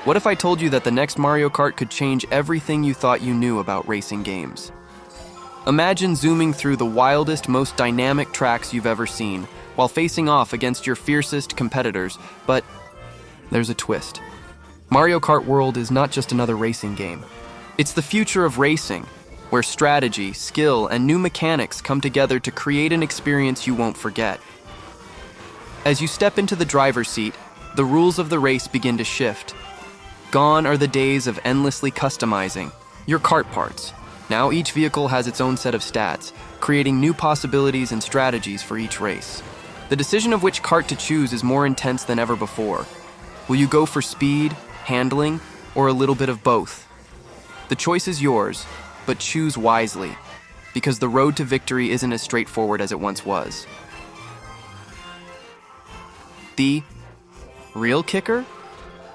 What if I told you that the next Mario Kart could change everything you thought you knew about racing games? Imagine zooming through the wildest, most dynamic tracks you've ever seen, while facing off against your fiercest competitors, but there's a twist. Mario Kart World is not just another racing game. It's the future of racing, where strategy, skill, and new mechanics come together to create an experience you won't forget. As you step into the driver's seat, the rules of the race begin to shift. Gone are the days of endlessly customizing your kart parts. Now each vehicle has its own set of stats, creating new possibilities and strategies for each race. The decision of which kart to choose is more intense than ever before. Will you go for speed, handling, or a little bit of both? The choice is yours, but choose wisely, because the road to victory isn't as straightforward as it once was. The real kicker?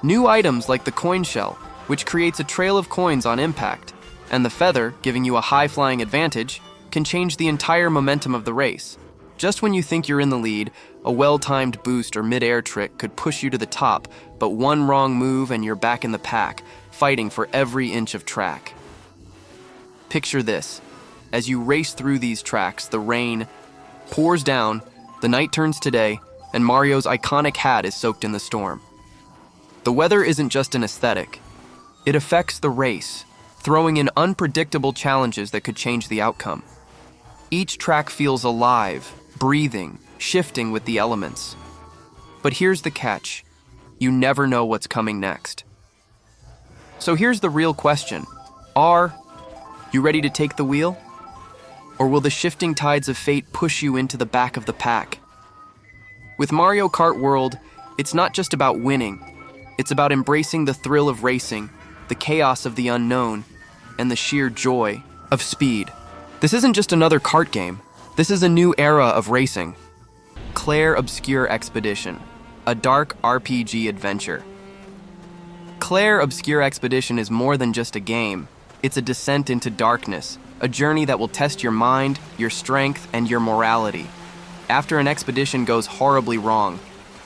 New items like the coin shell, which creates a trail of coins on impact, and the feather, giving you a high-flying advantage, can change the entire momentum of the race. Just when you think you're in the lead, a well-timed boost or mid-air trick could push you to the top, but one wrong move and you're back in the pack, fighting for every inch of track. Picture this. As you race through these tracks, the rain pours down, the night turns to day, and Mario's iconic hat is soaked in the storm. The weather isn't just an aesthetic. It affects the race, throwing in unpredictable challenges that could change the outcome. Each track feels alive, breathing, shifting with the elements. But here's the catch. You never know what's coming next. So here's the real question. Are you ready to take the wheel? Or will the shifting tides of fate push you into the back of the pack? With Mario Kart World, it's not just about winning. It's about embracing the thrill of racing, the chaos of the unknown, and the sheer joy of speed. This isn't just another kart game. This is a new era of racing. Clare Obscure Expedition, a dark RPG adventure. Clare Obscure Expedition is more than just a game. It's a descent into darkness, a journey that will test your mind, your strength, and your morality. After an expedition goes horribly wrong,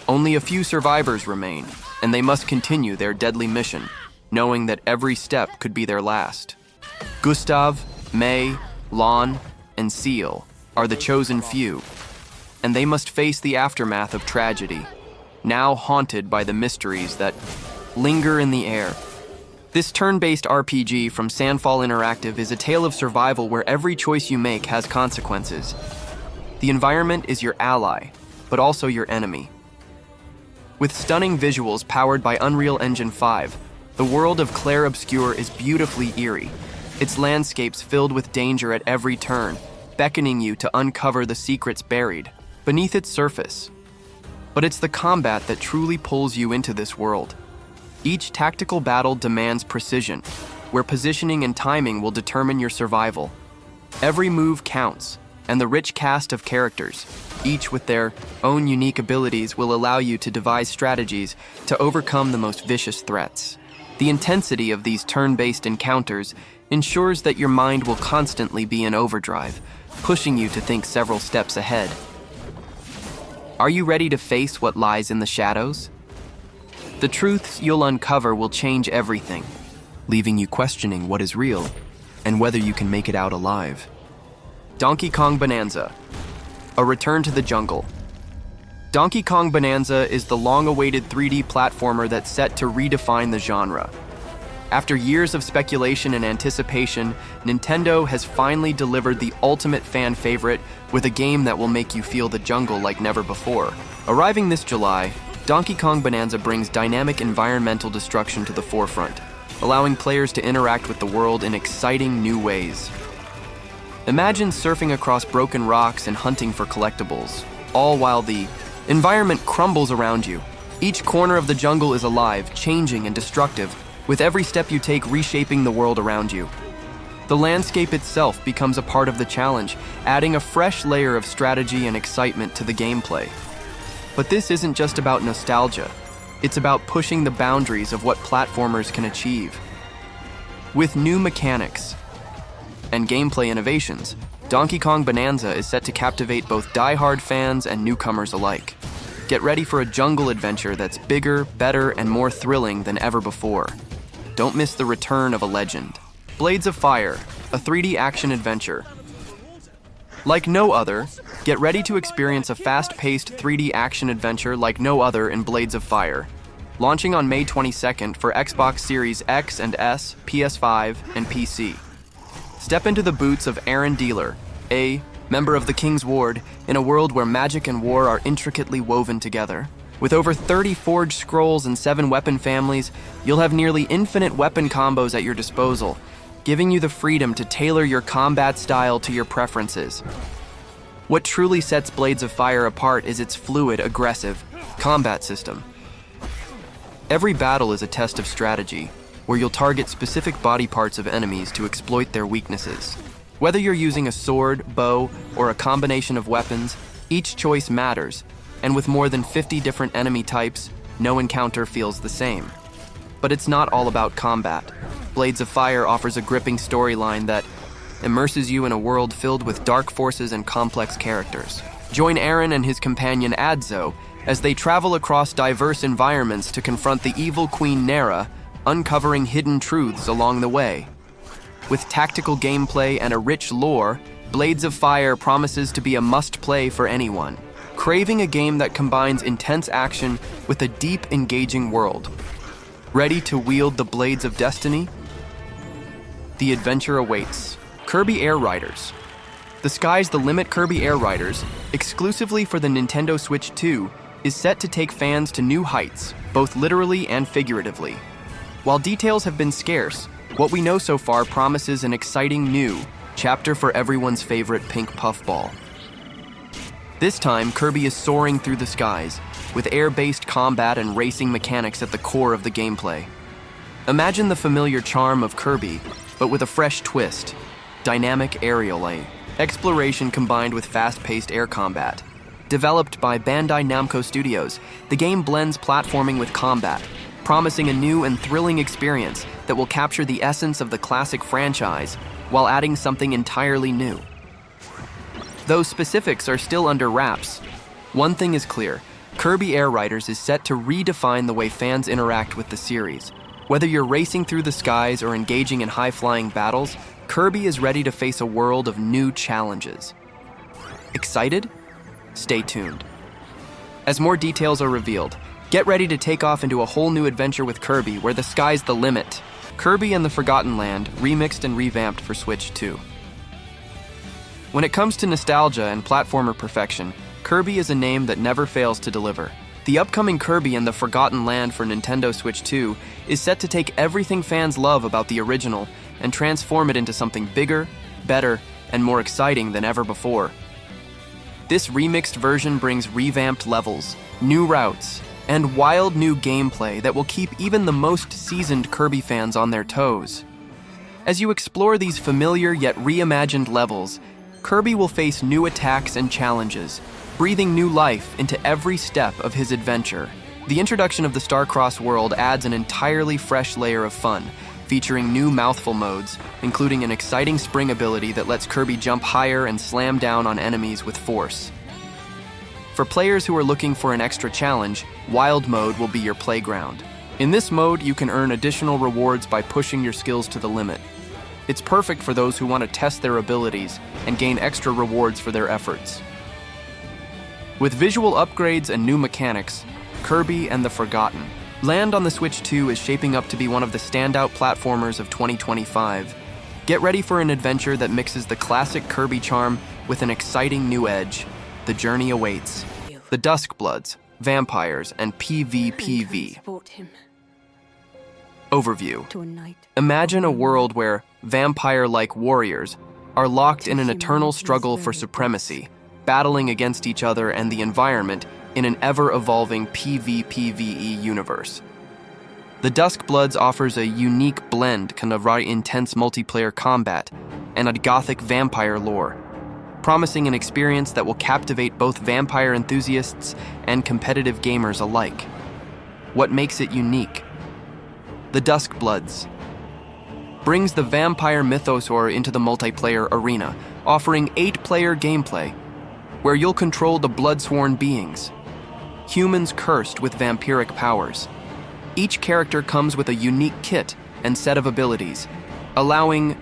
only a few survivors remain, and they must continue their deadly mission, knowing that every step could be their last. Gustav, May, Lon, and Seal are the chosen few, and they must face the aftermath of tragedy, now haunted by the mysteries that linger in the air. This turn-based RPG from Sandfall Interactive is a tale of survival where every choice you make has consequences. The environment is your ally, but also your enemy. With stunning visuals powered by Unreal Engine 5, the world of Clare Obscure is beautifully eerie, its landscapes filled with danger at every turn, beckoning you to uncover the secrets buried beneath its surface. But it's the combat that truly pulls you into this world. Each tactical battle demands precision, where positioning and timing will determine your survival. Every move counts, and the rich cast of characters, each with their own unique abilities, will allow you to devise strategies to overcome the most vicious threats. The intensity of these turn-based encounters ensures that your mind will constantly be in overdrive, pushing you to think several steps ahead. Are you ready to face what lies in the shadows? The truths you'll uncover will change everything, leaving you questioning what is real and whether you can make it out alive. Donkey Kong Bonanza, a return to the jungle. Donkey Kong Bonanza is the long-awaited 3D platformer that's set to redefine the genre. After years of speculation and anticipation, Nintendo has finally delivered the ultimate fan favorite with a game that will make you feel the jungle like never before. Arriving this July, Donkey Kong Bonanza brings dynamic environmental destruction to the forefront, allowing players to interact with the world in exciting new ways. Imagine surfing across broken rocks and hunting for collectibles, all while the environment crumbles around you. Each corner of the jungle is alive, changing, and destructive, with every step you take reshaping the world around you. The landscape itself becomes a part of the challenge, adding a fresh layer of strategy and excitement to the gameplay. But this isn't just about nostalgia. It's about pushing the boundaries of what platformers can achieve. With new mechanics and gameplay innovations, Donkey Kong Bonanza is set to captivate both die-hard fans and newcomers alike. get ready for a jungle adventure that's bigger, better, and more thrilling than ever before. Don't miss the return of a legend. Blades of Fire, a 3D action adventure. Like no other, get ready to experience a fast-paced 3D action adventure like no other in Blades of Fire. Launching on May 22nd for Xbox Series X and S, PS5, and PC. Step into the boots of Aaron Dealer, a member of the King's Ward, in a world where magic and war are intricately woven together. With over 30 forged scrolls and 7 weapon families, you'll have nearly infinite weapon combos at your disposal, giving you the freedom to tailor your combat style to your preferences. What truly sets Blades of Fire apart is its fluid, aggressive combat system. Every battle is a test of strategy, where you'll target specific body parts of enemies to exploit their weaknesses. Whether you're using a sword, bow, or a combination of weapons, each choice matters, and with more than 50 different enemy types, no encounter feels the same. But it's not all about combat. Blades of Fire offers a gripping storyline that immerses you in a world filled with dark forces and complex characters. Join Aaron and his companion Adzo as they travel across diverse environments to confront the evil Queen Nera, uncovering hidden truths along the way. With tactical gameplay and a rich lore, Blades of Fire promises to be a must-play for anyone, craving a game that combines intense action with a deep, engaging world. Ready to wield the Blades of Destiny? The adventure awaits. Kirby Air Riders. The Sky's the Limit Kirby Air Riders, exclusively for the Nintendo Switch 2, is set to take fans to new heights, both literally and figuratively. While details have been scarce, what we know so far promises an exciting new chapter for everyone's favorite pink puffball. This time, Kirby is soaring through the skies, with air-based combat and racing mechanics at the core of the gameplay. Imagine the familiar charm of Kirby, but with a fresh twist: dynamic aerial exploration combined with fast-paced air combat. Developed by Bandai Namco Studios, the game blends platforming with combat, promising a new and thrilling experience that will capture the essence of the classic franchise while adding something entirely new. Though specifics are still under wraps, one thing is clear: Kirby Air Riders is set to redefine the way fans interact with the series. Whether you're racing through the skies or engaging in high-flying battles, Kirby is ready to face a world of new challenges. Excited? Stay tuned. As more details are revealed, get ready to take off into a whole new adventure with Kirby, where the sky's the limit. Kirby and the Forgotten Land, remixed and revamped for Switch 2. When it comes to nostalgia and platformer perfection, Kirby is a name that never fails to deliver. The upcoming Kirby and the Forgotten Land for Nintendo Switch 2 is set to take everything fans love about the original and transform it into something bigger, better, and more exciting than ever before. This remixed version brings revamped levels, new routes, and wild new gameplay that will keep even the most seasoned Kirby fans on their toes. As you explore these familiar yet reimagined levels, Kirby will face new attacks and challenges, breathing new life into every step of his adventure. The introduction of the Starcross world adds an entirely fresh layer of fun, featuring new mouthful modes, including an exciting spring ability that lets Kirby jump higher and slam down on enemies with force. For players who are looking for an extra challenge, Wild Mode will be your playground. In this mode, you can earn additional rewards by pushing your skills to the limit. It's perfect for those who want to test their abilities and gain extra rewards for their efforts. With visual upgrades and new mechanics, Kirby and the Forgotten Land on the Switch 2 is shaping up to be one of the standout platformers of 2025. Get ready for an adventure that mixes the classic Kirby charm with an exciting new edge. The journey awaits. The Dusk Bloods, Vampires, and PVPVE. Overview. Imagine a world where vampire-like warriors are locked in an eternal struggle for supremacy, battling against each other and the environment in an ever-evolving PVPVE universe. The Dusk Bloods offers a unique blend of intense multiplayer combat and a gothic vampire lore, promising an experience that will captivate both vampire enthusiasts and competitive gamers alike. What makes it unique? The Dusk Bloods brings the vampire mythos into the multiplayer arena, offering 8-player gameplay, where you'll control the Bloodsworn beings. humans cursed with vampiric powers. Each character comes with a unique kit and set of abilities, allowing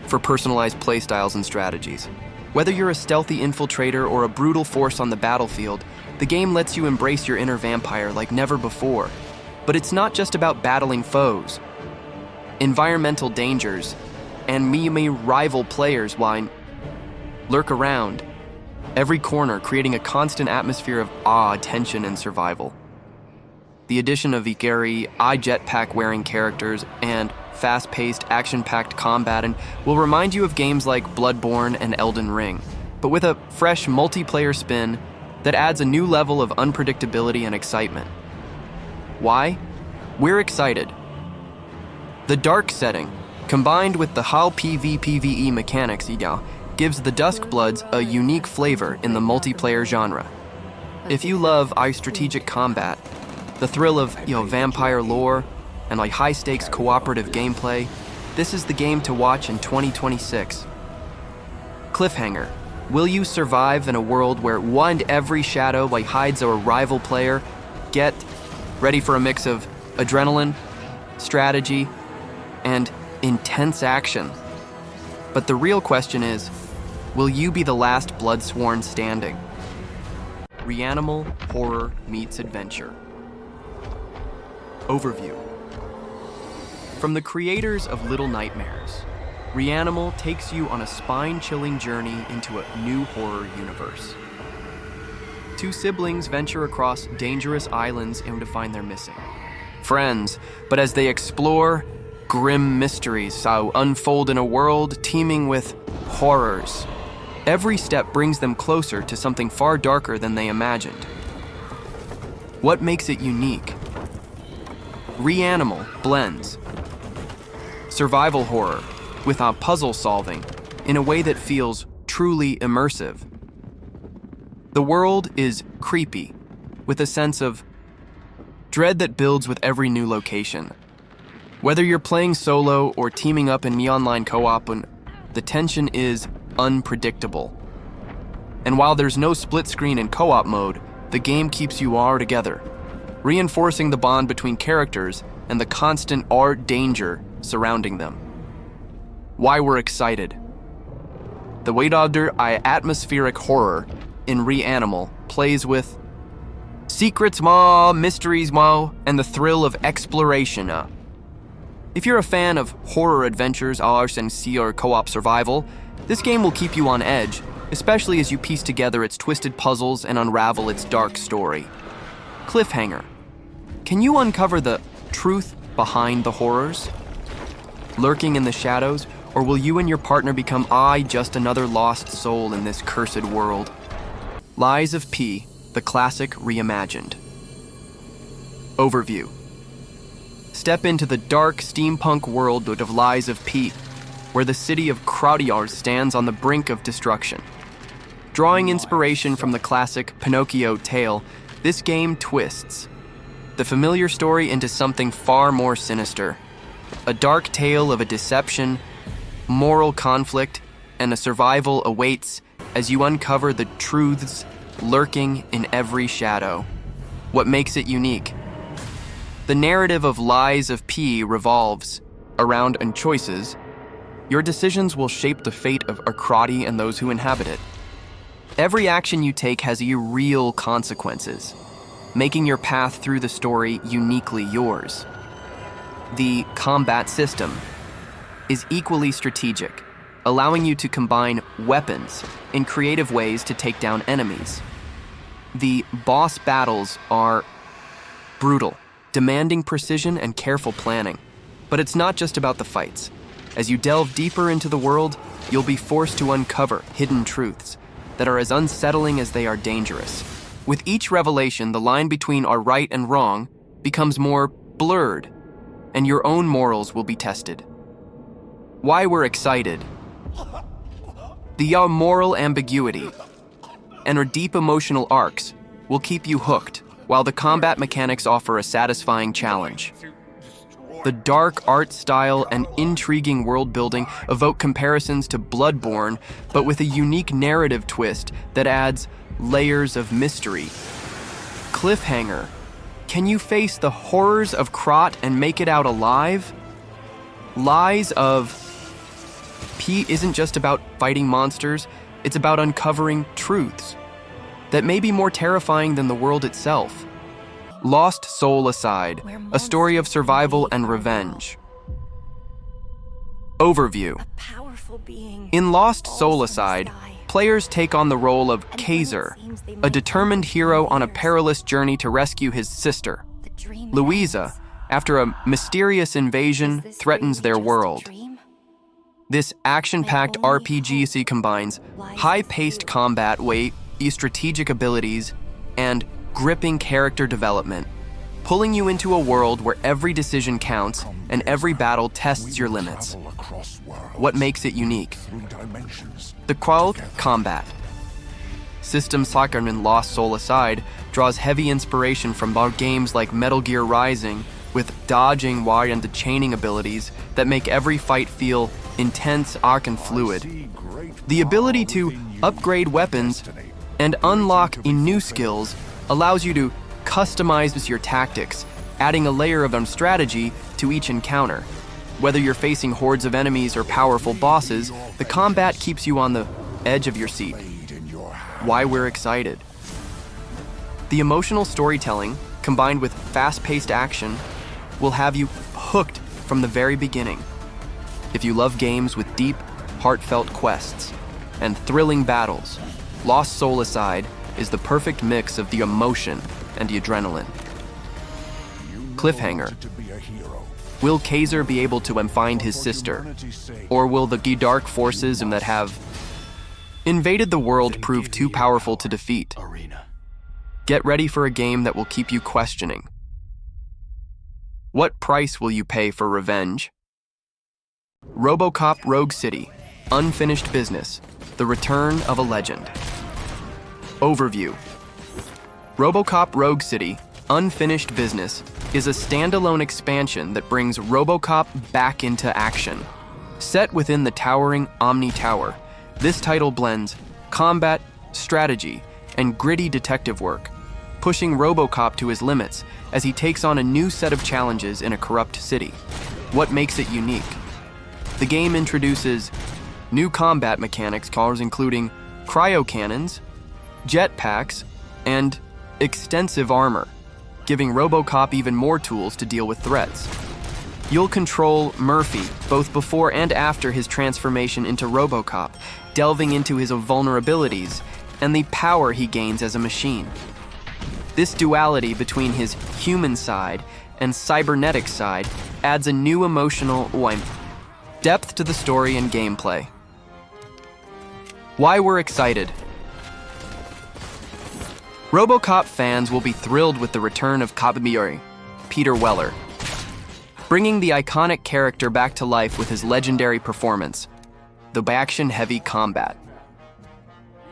for personalized playstyles and strategies. Whether you're a stealthy infiltrator or a brutal force on the battlefield, the game lets you embrace your inner vampire like never before. But it's not just about battling foes. Environmental dangers and me rival players lurk around every corner, creating a constant atmosphere of awe, tension, and survival. The addition of Ikari, jetpack-wearing characters, and fast-paced, action-packed combat will remind you of games like Bloodborne and Elden Ring, but with a fresh multiplayer spin that adds a new level of unpredictability and excitement. Why? We're excited. The dark setting, combined with the HAL PVPVE mechanics, gives the Dusk Bloods a unique flavor in the multiplayer genre. If you love strategic combat, the thrill of vampire lore, and high-stakes cooperative gameplay, this is the game to watch in 2026. Cliffhanger. Will you survive in a world where every shadow hides a rival player? Get ready for a mix of adrenaline, strategy, and intense action. But the real question is, will you be the last Bloodsworn standing? Reanimal horror meets adventure. Overview. From the creators of Little Nightmares, Reanimal takes you on a spine-chilling journey into a new horror universe. Two siblings venture across dangerous islands to find their missing friends, but as they explore, grim mysteries unfold in a world teeming with horrors. Every step brings them closer to something far darker than they imagined. What makes it unique? Reanimal blends survival horror with puzzle solving in a way that feels truly immersive. The world is creepy, with a sense of dread that builds with every new location. Whether you're playing solo or teaming up in online co-op, the tension is unpredictable. And while there's no split screen in co-op mode, the game keeps you all together, reinforcing the bond between characters and the constant danger surrounding them. Why we're excited. The weight of atmospheric horror in Reanimal plays with secrets, mysteries, and the thrill of exploration. If you're a fan of horror adventures, or co-op survival, this game will keep you on edge, especially as you piece together its twisted puzzles and unravel its dark story. Cliffhanger. Can you uncover the truth behind the horrors lurking in the shadows, or will you and your partner become just another lost soul in this cursed world? Lies of P, the classic Reimagined. Overview. Step into the dark steampunk world of Lies of P, where the city of Clare stands on the brink of destruction. Drawing inspiration from the classic Pinocchio tale, this game twists the familiar story into something far more sinister. A dark tale of a deception, moral conflict, and a survival awaits as you uncover the truths lurking in every shadow. What makes it unique? The narrative of Lies of P revolves around choices. Your decisions will shape the fate of Clare and those who inhabit it. Every action you take has real consequences, making your path through the story uniquely yours. The combat system is equally strategic, allowing you to combine weapons in creative ways to take down enemies. The boss battles are brutal, demanding precision and careful planning. But it's not just about the fights. As you delve deeper into the world, you'll be forced to uncover hidden truths that are as unsettling as they are dangerous. With each revelation, the line between right and wrong becomes more blurred, and your own morals will be tested. Why we're excited. The moral ambiguity and our deep emotional arcs will keep you hooked, while the combat mechanics offer a satisfying challenge. The dark art style and intriguing world building evoke comparisons to Bloodborne, but with a unique narrative twist that adds layers of mystery. Cliffhanger. Can you face the horrors of Kart and make it out alive? Lies of P isn't just about fighting monsters, it's about uncovering truths that may be more terrifying than the world itself. Lost Soul Aside, a story of survival and revenge. Overview. In Lost Soul Aside, players take on the role of Kaiser, a determined hero on a perilous journey to rescue his sister. Louisa, after a mysterious invasion, threatens their world. This action-packed RPG combines high-paced combat, strategic abilities, and gripping character development, pulling you into a world where every decision counts and every battle tests your limits. What makes it unique? The combat. System Soccer in Lost Soul Aside draws heavy inspiration from games like Metal Gear Rising, with dodging, wide, and the chaining abilities that make every fight feel intense, arc, and fluid. The ability to upgrade weapons and unlock new skills allows you to customize your tactics, adding a layer of strategy to each encounter. Whether you're facing hordes of enemies or powerful bosses, the combat keeps you on the edge of your seat. Why we're excited. The emotional storytelling, combined with fast-paced action, will have you hooked from the very beginning. If you love games with deep, heartfelt quests and thrilling battles, Lost Soul Aside is the perfect mix of the emotion and the adrenaline. Cliffhanger. Will Kaiser be able to find his sister? Or will the dark forces that have invaded the world prove too powerful to defeat? Get ready for a game that will keep you questioning. What price will you pay for revenge? Robocop Rogue City, Unfinished Business, The Return of a Legend. Overview. Robocop Rogue City, Unfinished Business is a standalone expansion that brings Robocop back into action. Set within the towering Omni Tower, this title blends combat, strategy, and gritty detective work, pushing Robocop to his limits as he takes on a new set of challenges in a corrupt city. What makes it unique? The game introduces new combat mechanics, including cryo cannons, jetpacks, and extensive armor, giving Robocop even more tools to deal with threats. You'll control Murphy both before and after his transformation into Robocop, delving into his vulnerabilities and the power he gains as a machine. This duality between his human side and cybernetic side adds a new emotional depth to the story and gameplay. Why we're excited. Robocop fans will be thrilled with the return of Kirby, Peter Weller, bringing the iconic character back to life with his legendary performance, the action-heavy combat.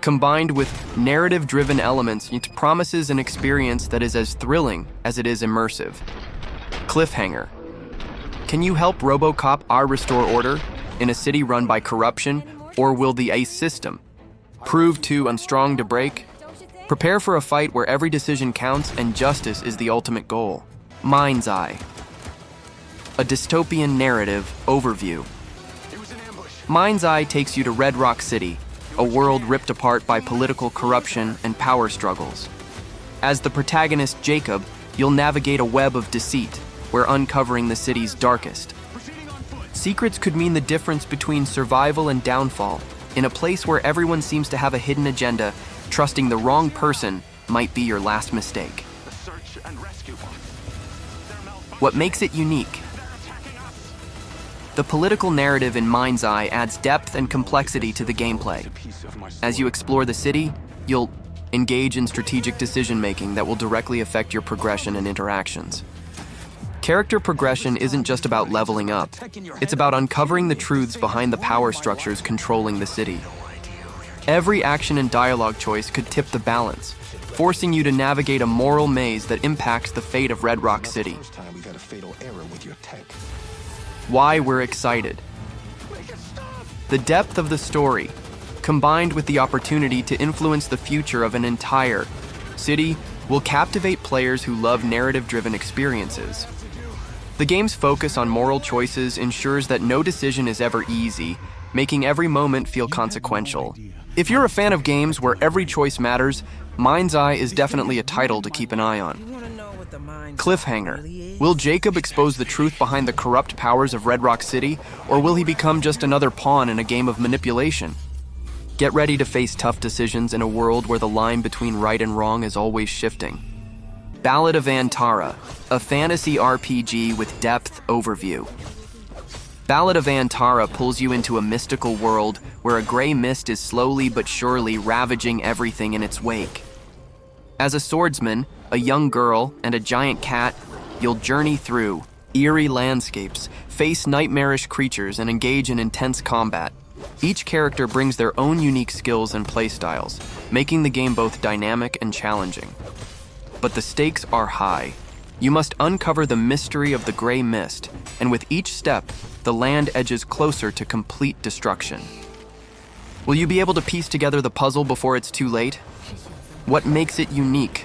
Combined with narrative-driven elements, it promises an experience that is as thrilling as it is immersive. Cliffhanger. Can you help Robocop restore order in a city run by corruption, or will the ACE system prove too unstrong to break? Prepare for a fight where every decision counts and justice is the ultimate goal. Mind's Eye. A dystopian narrative overview. Mind's Eye takes you to Red Rock City, a world ripped apart by political corruption and power struggles. As the protagonist, Jacob, you'll navigate a web of deceit, where uncovering the city's darkest. Secrets could mean the difference between survival and downfall. In a place where everyone seems to have a hidden agenda, trusting the wrong person might be your last mistake. What makes it unique? The political narrative in Mind's Eye adds depth and complexity to the gameplay. As you explore the city, you'll engage in strategic decision-making that will directly affect your progression and interactions. Character progression isn't just about leveling up. It's about uncovering the truths behind the power structures controlling the city. Every action and dialogue choice could tip the balance, forcing you to navigate a moral maze that impacts the fate of Red Rock City. Why we're excited. The depth of the story, combined with the opportunity to influence the future of an entire city, will captivate players who love narrative-driven experiences. The game's focus on moral choices ensures that no decision is ever easy, making every moment feel consequential. If you're a fan of games where every choice matters, Mind's Eye is definitely a title to keep an eye on. Cliffhanger. Will Jacob expose the truth behind the corrupt powers of Red Rock City, or will he become just another pawn in a game of manipulation? Get ready to face tough decisions in a world where the line between right and wrong is always shifting. Ballad of Antara, a fantasy RPG with depth overview. Ballad of Antara pulls you into a mystical world where a gray mist is slowly but surely ravaging everything in its wake. As a swordsman, a young girl, and a giant cat, you'll journey through eerie landscapes, face nightmarish creatures, and engage in intense combat. Each character brings their own unique skills and playstyles, making the game both dynamic and challenging. But the stakes are high. You must uncover the mystery of the gray mist, and with each step, the land edges closer to complete destruction. Will you be able to piece together the puzzle before it's too late? What makes it unique?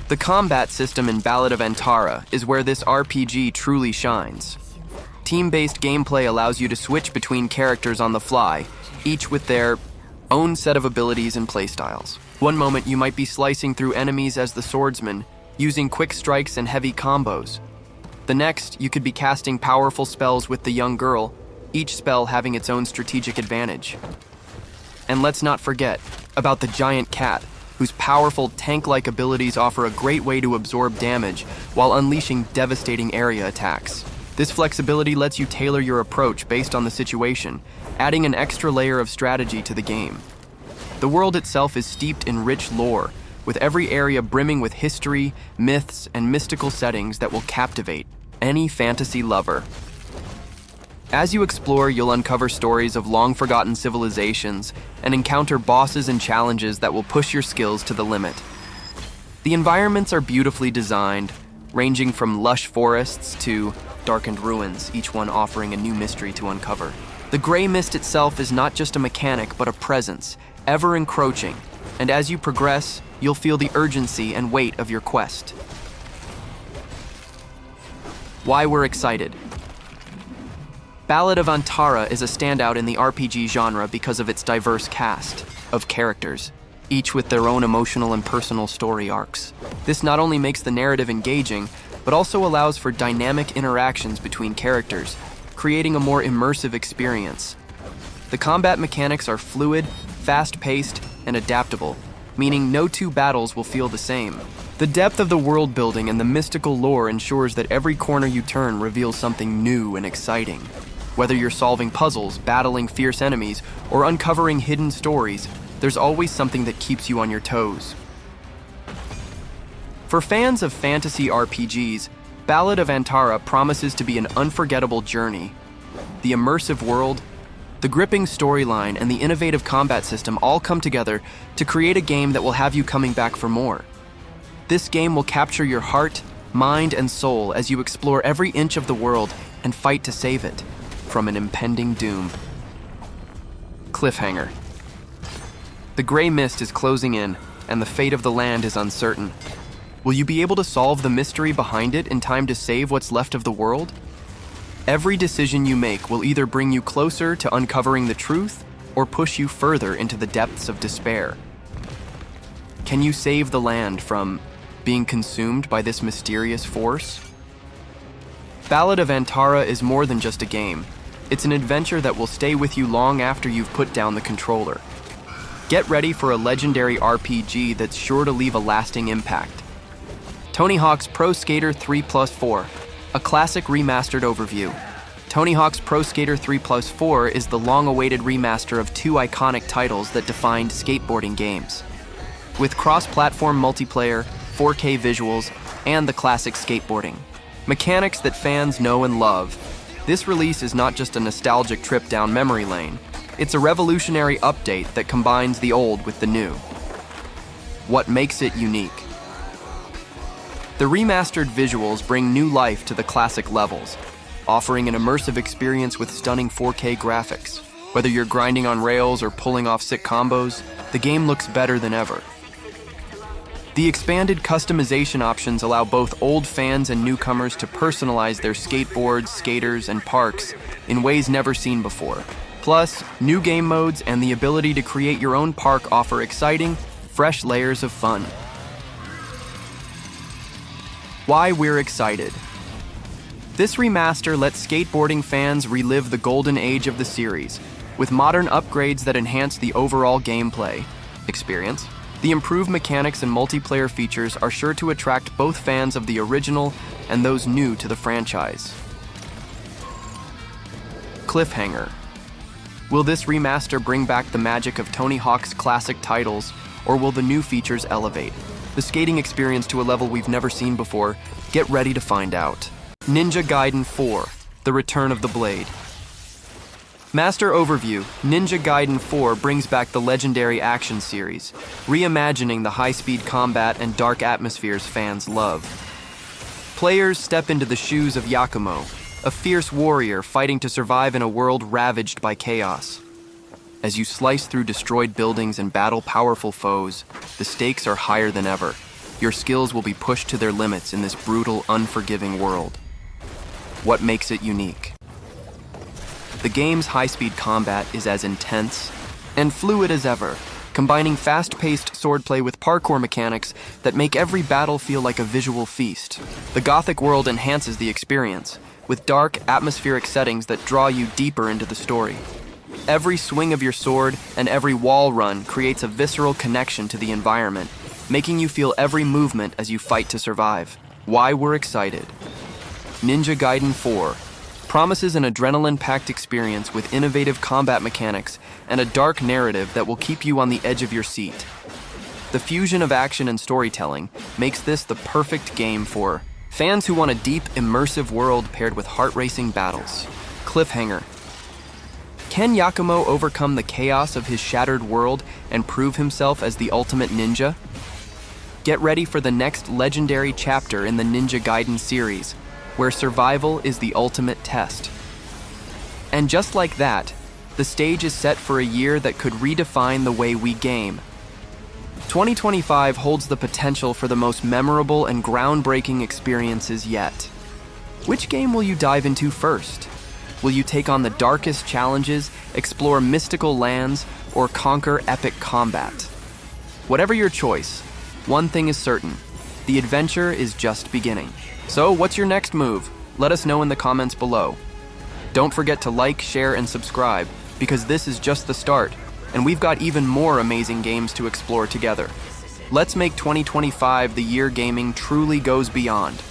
The combat system in Ballad of Antara is where this RPG truly shines. Team-based gameplay allows you to switch between characters on the fly, each with their own set of abilities and playstyles. One moment you might be slicing through enemies as the swordsman, using quick strikes and heavy combos. The next, you could be casting powerful spells with the young girl, each spell having its own strategic advantage. And let's not forget about the giant cat, whose powerful tank-like abilities offer a great way to absorb damage while unleashing devastating area attacks. This flexibility lets you tailor your approach based on the situation, adding an extra layer of strategy to the game. The world itself is steeped in rich lore, with every area brimming with history, myths, and mystical settings that will captivate any fantasy lover. As you explore, you'll uncover stories of long-forgotten civilizations and encounter bosses and challenges that will push your skills to the limit. The environments are beautifully designed, ranging from lush forests to darkened ruins, each one offering a new mystery to uncover. The gray mist itself is not just a mechanic, but a presence, ever encroaching, and as you progress, you'll feel the urgency and weight of your quest. Why we're excited. Ballad of Antara is a standout in the RPG genre because of its diverse cast of characters, each with their own emotional and personal story arcs. This not only makes the narrative engaging, but also allows for dynamic interactions between characters, creating a more immersive experience. The combat mechanics are fluid, fast-paced, and adaptable, meaning no two battles will feel the same. The depth of the world building and the mystical lore ensures that every corner you turn reveals something new and exciting. Whether you're solving puzzles, battling fierce enemies, or uncovering hidden stories, there's always something that keeps you on your toes. For fans of fantasy RPGs, Ballad of Antara promises to be an unforgettable journey. The immersive world, the gripping storyline, and the innovative combat system all come together to create a game that will have you coming back for more. This game will capture your heart, mind, and soul as you explore every inch of the world and fight to save it from an impending doom. Cliffhanger. The gray mist is closing in, and the fate of the land is uncertain. Will you be able to solve the mystery behind it in time to save what's left of the world? Every decision you make will either bring you closer to uncovering the truth or push you further into the depths of despair. Can you save the land from being consumed by this mysterious force? Ballad of Antara is more than just a game. It's an adventure that will stay with you long after you've put down the controller. Get ready for a legendary RPG that's sure to leave a lasting impact. Tony Hawk's Pro Skater 3+4, a classic remastered overview. Tony Hawk's Pro Skater 3+4 is the long-awaited remaster of two iconic titles that defined skateboarding games. With cross-platform multiplayer, 4K visuals, and the classic skateboarding mechanics that fans know and love, this release is not just a nostalgic trip down memory lane. It's a revolutionary update that combines the old with the new. What makes it unique? The remastered visuals bring new life to the classic levels, offering an immersive experience with stunning 4K graphics. Whether you're grinding on rails or pulling off sick combos, the game looks better than ever. The expanded customization options allow both old fans and newcomers to personalize their skateboards, skaters, and parks in ways never seen before. Plus, new game modes and the ability to create your own park offer exciting, fresh layers of fun. Why we're excited. This remaster lets skateboarding fans relive the golden age of the series, with modern upgrades that enhance the overall gameplay experience. The improved mechanics and multiplayer features are sure to attract both fans of the original and those new to the franchise. Cliffhanger. Will this remaster bring back the magic of Tony Hawk's classic titles, or will the new features elevate the skating experience to a level we've never seen before? Get ready to find out. Ninja Gaiden 4, The Return of the Blade. Master Overview. Ninja Gaiden 4 brings back the legendary action series, reimagining the high-speed combat and dark atmospheres fans love. Players step into the shoes of Yakumo, a fierce warrior fighting to survive in a world ravaged by chaos. As you slice through destroyed buildings and battle powerful foes, the stakes are higher than ever. Your skills will be pushed to their limits in this brutal, unforgiving world. What makes it unique? The game's high-speed combat is as intense and fluid as ever, combining fast-paced swordplay with parkour mechanics that make every battle feel like a visual feast. The Gothic world enhances the experience, with dark, atmospheric settings that draw you deeper into the story. Every swing of your sword and every wall run creates a visceral connection to the environment, making you feel every movement as you fight to survive. Why we're excited. Ninja Gaiden 4 promises an adrenaline-packed experience with innovative combat mechanics and a dark narrative that will keep you on the edge of your seat. The fusion of action and storytelling makes this the perfect game for fans who want a deep, immersive world paired with heart-racing battles. Cliffhanger. Can Yakumo overcome the chaos of his shattered world and prove himself as the ultimate ninja? Get ready for the next legendary chapter in the Ninja Gaiden series, where survival is the ultimate test. And just like that, the stage is set for a year that could redefine the way we game. 2025 holds the potential for the most memorable and groundbreaking experiences yet. Which game will you dive into first? Will you take on the darkest challenges, explore mystical lands, or conquer epic combat? Whatever your choice, one thing is certain: the adventure is just beginning. So, what's your next move? Let us know in the comments below. Don't forget to like, share, and subscribe, because this is just the start, and we've got even more amazing games to explore together. Let's make 2025 the year gaming truly goes beyond.